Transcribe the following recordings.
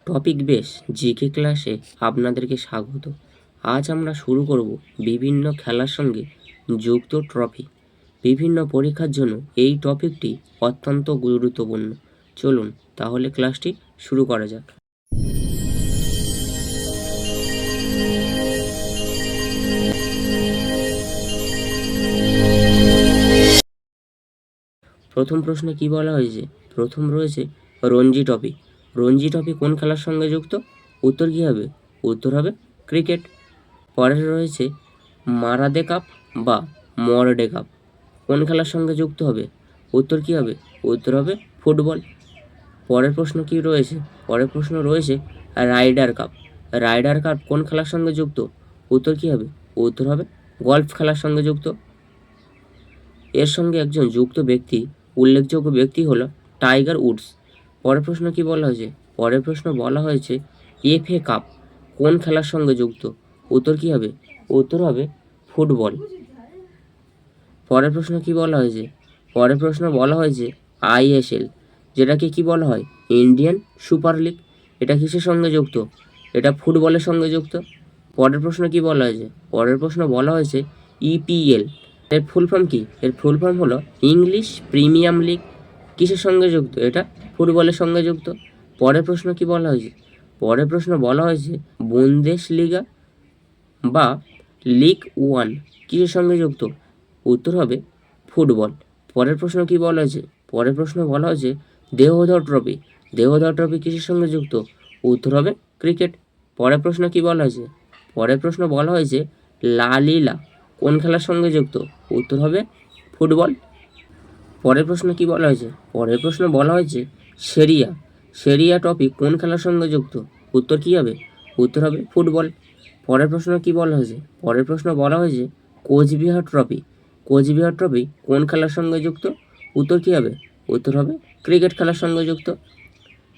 Topic base GK ক্লাসে আপনাদেরকে স্বাগত। আজ আমরা শুরু করব বিভিন্ন খেলার সঙ্গে যুক্ত ট্রফি। বিভিন্ন পরীক্ষার জন্য এই টপিকটি অত্যন্ত গুরুত্বপূর্ণ। চলুন তাহলে ক্লাসটি শুরু করা যাক। প্রথম প্রশ্নে কি বলা হয়েছে? প্রথম রয়েছে রঞ্জি ট্রফি। রঞ্জি ট্রফি কোন খেলার সঙ্গে যুক্ত? উত্তর কী হবে? উত্তর হবে ক্রিকেট। পরে রয়েছে মারাদে কাপ বা মরডে কাপ, কোন খেলার সঙ্গে যুক্ত হবে? উত্তর কী হবে? উত্তর হবে ফুটবল। পরের প্রশ্ন কি রয়েছে? পরের প্রশ্ন রয়েছে রাইডার কাপ। রাইডার কাপ কোন খেলার সঙ্গে যুক্ত? উত্তর কী হবে? উত্তর হবে গল্ফ খেলার সঙ্গে যুক্ত। এর সঙ্গে একজন যুক্ত ব্যক্তি, উল্লেখযোগ্য ব্যক্তি হলো টাইগার উডস। পরের প্রশ্ন কি বলা হয়েছে? পরের প্রশ্ন বলা হয়েছে এফএ কাপ কোন খেলার সঙ্গে যুক্ত? উত্তর কী হবে? উত্তর হবে ফুটবল। পরের প্রশ্ন কি বলা হয়েছে? পরের প্রশ্ন বলা হয়েছে আইএসএল, যেটাকে কি বলা হয়? Indian super league. এটা কিসের সঙ্গে যুক্ত? এটা ফুটবলের সঙ্গে যুক্ত। পরের প্রশ্ন কি বলা হয়েছে? পরের প্রশ্ন বলা হয়েছে ইপিএল, এর ফুল ফর্ম কি? এর ফুল ফর্ম হলো ইংলিশ প্রিমিয়াম লিগ। কিসের সঙ্গে যুক্ত? এটা ফুটবলের সঙ্গে যুক্ত। পরের প্রশ্ন কি বলা হয়েছে? পরের প্রশ্ন বলা হয়েছে বুন্দেশলিগা বা লিগ ওয়ান কিসের সঙ্গে যুক্ত? উত্তর হবে ফুটবল। পরের প্রশ্ন কি বলা হয়েছে? পরের প্রশ্ন বলা হয়েছে দেহধর ট্রফি। দেহধর ট্রফি কিসের সঙ্গে যুক্ত? উত্তর হবে ক্রিকেট। পরের প্রশ্ন কি বলা হয়েছে? পরের প্রশ্ন বলা হয়েছে লা লিগা কোন খেলার সঙ্গে যুক্ত? উত্তর হবে ফুটবল। পরের প্রশ্ন কি বলা হয়েছে? পরের প্রশ্ন বলা হয়েছে সেরিয়া। সেরিয়া ট্রফি কোন খেলার সঙ্গে যুক্ত? উত্তর কী হবে? উত্তর হবে ফুটবল। পরের প্রশ্ন কি বলা হয়েছে? পরের প্রশ্ন বলা হয়েছে কোচবিহার ট্রফি। কোচবিহার ট্রফি কোন খেলার সঙ্গে যুক্ত? উত্তর কী হবে? উত্তর হবে ক্রিকেট খেলার সঙ্গে যুক্ত।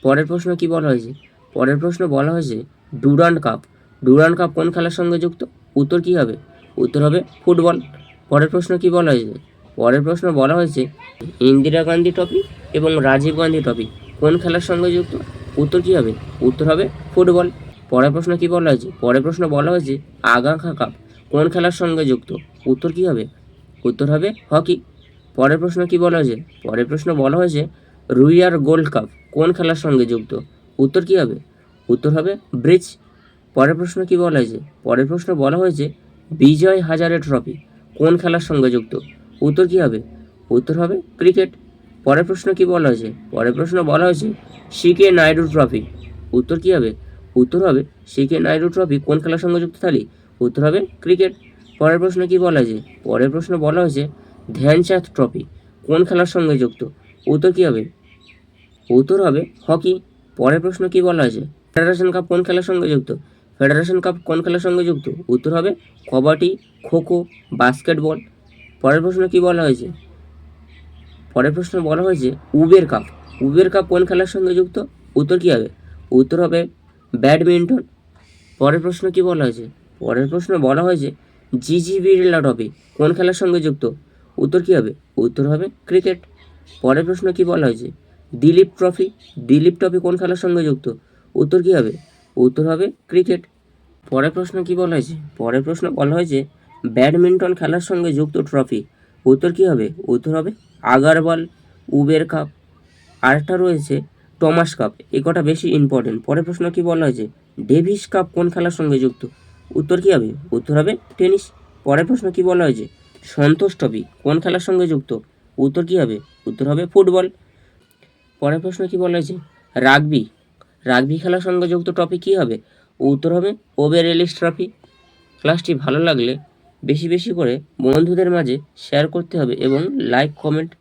পরের প্রশ্ন কি বলা হয়েছে? পরের প্রশ্ন বলা হয়েছে ডুরান্ড কাপ। ডুরান্ড কাপ কোন খেলার সঙ্গে যুক্ত? উত্তর কী হবে? উত্তর হবে ফুটবল। পরের প্রশ্ন কি বলা হয়েছে? পরের প্রশ্ন বলা হয়েছে ইন্দিরা গান্ধী ট্রফি এবং রাজীব গান্ধী ট্রফি কোন খেলার সঙ্গে যুক্ত? উত্তর কী হবে? উত্তর হবে ফুটবল। পরের প্রশ্ন কি বলা হয়েছে? পরের প্রশ্ন বলা হয়েছে আগাখা কাপ কোন খেলার সঙ্গে যুক্ত? উত্তর কী হবে? উত্তর হবে হকি। পরের প্রশ্ন কি বলা হয়েছে? পরের প্রশ্ন বলা হয়েছে রুইয়ার গোল্ড কাপ কোন খেলার সঙ্গে যুক্ত? উত্তর কী হবে? উত্তর হবে ব্রিজ। পরের প্রশ্ন কি বলা হয়েছে? পরের প্রশ্ন বলা হয়েছে বিজয় হাজারে ট্রফি কোন খেলার সঙ্গে যুক্ত? উত্তর কী হবে? উত্তর হবে ক্রিকেট। পরের প্রশ্ন কি বলা হয়েছে? পরের প্রশ্ন বলা হয়েছে সিকে নাইডু ট্রফি। উত্তর কী হবে? উত্তর হবে সিকে নাইডু ট্রফি কোন খেলার সঙ্গে যুক্ত থালি? উত্তর হবে ক্রিকেট। পরের প্রশ্ন কি বলা হয়েছে? পরের প্রশ্ন বলা হয়েছে ধ্যানচাঁদ ট্রফি কোন খেলার সঙ্গে যুক্ত? উত্তর কী হবে? উত্তর হবে হকি। পরের প্রশ্ন কি বলা হয়েছে? ফেডারেশন কাপ কোন খেলার সঙ্গে যুক্ত? ফেডারেশন কাপ কোন খেলার সঙ্গে যুক্ত? উত্তর হবে কবাডি, খোখো, বাস্কেটবল। পরের প্রশ্ন কি বলা হয়েছে? পরের প্রশ্ন বলা হয়েছে উবের কাপ। উবের কাপ কোন খেলার সঙ্গে যুক্ত? উত্তর কী হবে? উত্তর হবে ব্যাডমিন্টন। পরের প্রশ্ন কি বলা হয়েছে? পরের প্রশ্ন বলা হয়েছে জিজি বিড়লা ট্রফি কোন খেলার সঙ্গে যুক্ত? উত্তর কী হবে? উত্তর হবে ক্রিকেট। পরের প্রশ্ন কি বলা হয়েছে? দিলীপ ট্রফি। দিলীপ ট্রফি কোন খেলার সঙ্গে যুক্ত? উত্তর কী হবে? উত্তর হবে ক্রিকেট। পরের প্রশ্ন কি বলা হয়েছে? পরের প্রশ্ন বলা হয়েছে ব্যাডমিন্টন খেলার সঙ্গে যুক্ত ট্রফি। উত্তর কী হবে? উত্তর হবে আগারওয়াল, উবের কাপ। আরেকটা রয়েছে টমাস কাপ। এ কটা বেশি ইম্পর্টেন্ট। পরের প্রশ্ন কি বলা হয়েছে? ডেভিস কাপ কোন খেলার সঙ্গে যুক্ত? উত্তর কী হবে? উত্তর হবে টেনিস। পরের প্রশ্ন কি বলা হয়েছে? সন্তোষ ট্রফি কোন খেলার সঙ্গে যুক্ত? উত্তর কী হবে? উত্তর হবে ফুটবল। পরের প্রশ্ন কি বলা হয়েছে? রাগবি। রাগবি খেলার সঙ্গে যুক্ত ট্রফি কী হবে? উত্তর হবে ওবের এলিস ট্রফি। ক্লাসটি ভালো লাগলে বেশি বেশি করে বন্ধুদের মাঝে শেয়ার করতে হবে এবং লাইক কমেন্ট